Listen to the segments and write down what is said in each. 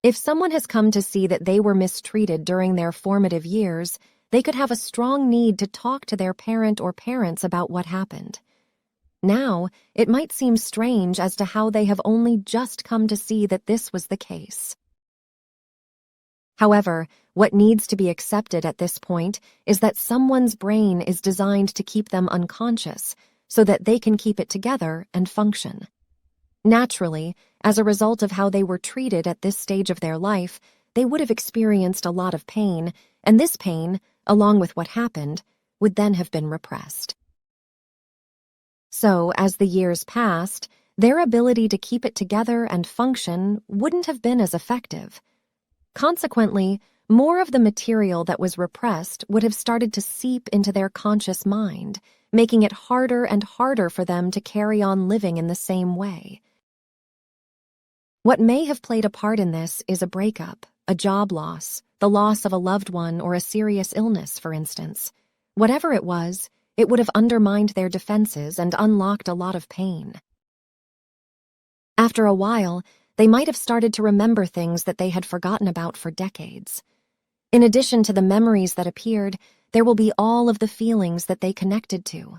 If someone has come to see that they were mistreated during their formative years, they could have a strong need to talk to their parent or parents about what happened. Now, it might seem strange as to how they have only just come to see that this was the case. However, what needs to be accepted at this point is that someone's brain is designed to keep them unconscious so that they can keep it together and function. Naturally, as a result of how they were treated at this stage of their life, they would have experienced a lot of pain, and this pain, along with what happened, would then have been repressed. So, as the years passed, their ability to keep it together and function wouldn't have been as effective. Consequently, more of the material that was repressed would have started to seep into their conscious mind, making it harder and harder for them to carry on living in the same way. What may have played a part in this is a breakup, a job loss, the loss of a loved one, or a serious illness, for instance. Whatever it was, it would have undermined their defenses and unlocked a lot of pain. After a while, they might have started to remember things that they had forgotten about for decades. In addition to the memories that appeared, there will be all of the feelings that they connected to.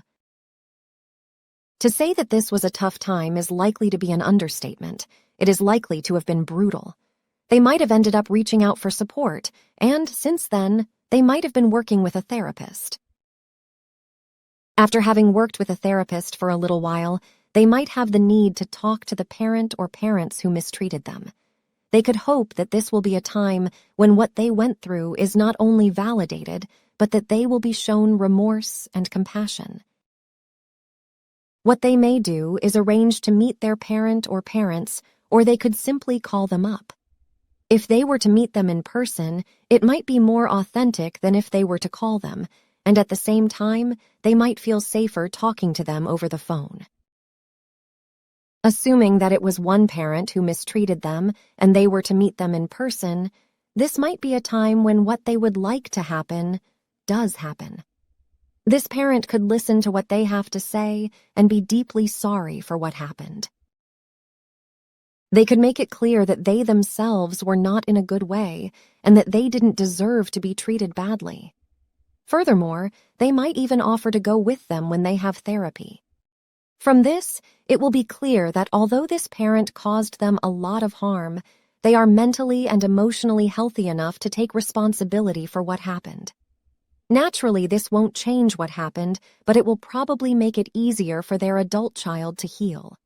To say that this was a tough time is likely to be an understatement. It is likely to have been brutal. They might have ended up reaching out for support, and since then, they might have been working with a therapist. After having worked with a therapist for a little while, they might have the need to talk to the parent or parents who mistreated them. They could hope that this will be a time when what they went through is not only validated, but that they will be shown remorse and compassion. What they may do is arrange to meet their parent or parents, or they could simply call them up. If they were to meet them in person, it might be more authentic than if they were to call them, and at the same time, they might feel safer talking to them over the phone. Assuming that it was one parent who mistreated them and they were to meet them in person, this might be a time when what they would like to happen does happen. This parent could listen to what they have to say and be deeply sorry for what happened. They could make it clear that they themselves were not in a good way and that they didn't deserve to be treated badly. Furthermore, they might even offer to go with them when they have therapy. From this, it will be clear that although this parent caused them a lot of harm, they are mentally and emotionally healthy enough to take responsibility for what happened. Naturally, this won't change what happened, but it will probably make it easier for their adult child to heal.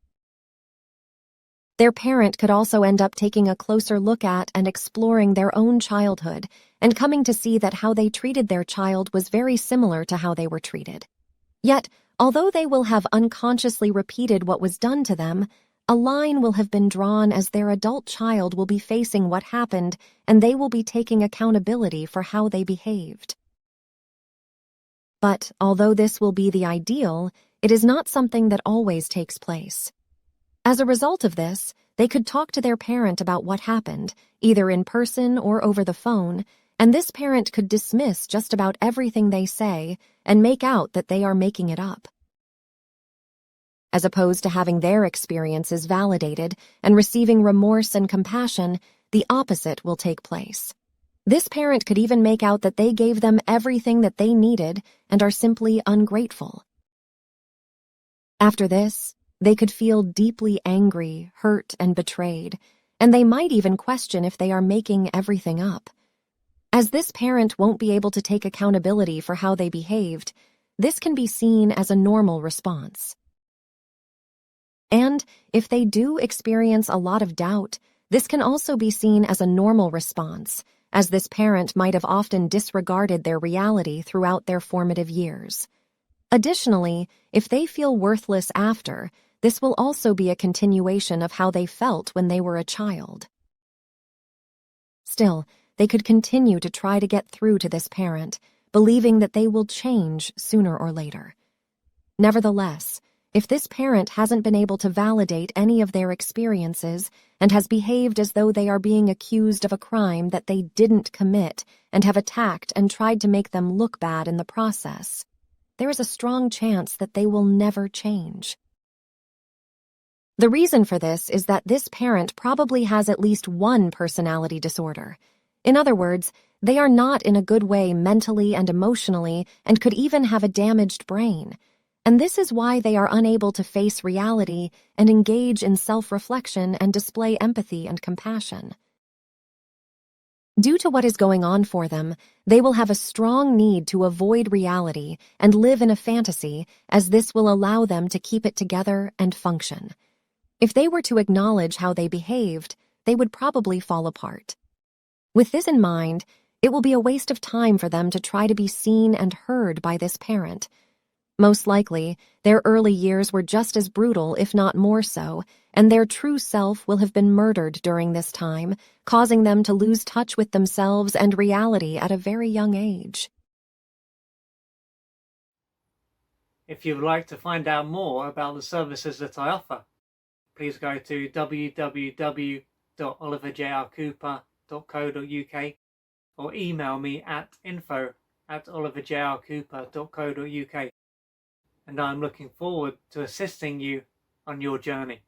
Their parent could also end up taking a closer look at and exploring their own childhood and coming to see that how they treated their child was very similar to how they were treated. Yet, although they will have unconsciously repeated what was done to them, a line will have been drawn as their adult child will be facing what happened and they will be taking accountability for how they behaved. But although this will be the ideal, it is not something that always takes place. As a result of this, they could talk to their parent about what happened, either in person or over the phone, and this parent could dismiss just about everything they say and make out that they are making it up. As opposed to having their experiences validated and receiving remorse and compassion, the opposite will take place. This parent could even make out that they gave them everything that they needed and are simply ungrateful. After this, they could feel deeply angry, hurt, and betrayed, and they might even question if they are making everything up. As this parent won't be able to take accountability for how they behaved, this can be seen as a normal response. And if they do experience a lot of doubt, this can also be seen as a normal response, as this parent might have often disregarded their reality throughout their formative years. Additionally, if they feel worthless after, this will also be a continuation of how they felt when they were a child. Still, they could continue to try to get through to this parent, believing that they will change sooner or later. Nevertheless, if this parent hasn't been able to validate any of their experiences and has behaved as though they are being accused of a crime that they didn't commit and have attacked and tried to make them look bad in the process, there is a strong chance that they will never change. The reason for this is that this parent probably has at least one personality disorder. In other words, they are not in a good way mentally and emotionally and could even have a damaged brain. And this is why they are unable to face reality and engage in self-reflection and display empathy and compassion. Due to what is going on for them, they will have a strong need to avoid reality and live in a fantasy, as this will allow them to keep it together and function. If they were to acknowledge how they behaved, they would probably fall apart. With this in mind, it will be a waste of time for them to try to be seen and heard by this parent. Most likely, their early years were just as brutal, if not more so, and their true self will have been murdered during this time, causing them to lose touch with themselves and reality at a very young age. If you would like to find out more about the services that I offer, please go to www.oliverjrcooper.co.uk or email me at info@oliverjrcooper.co.uk, and I'm looking forward to assisting you on your journey.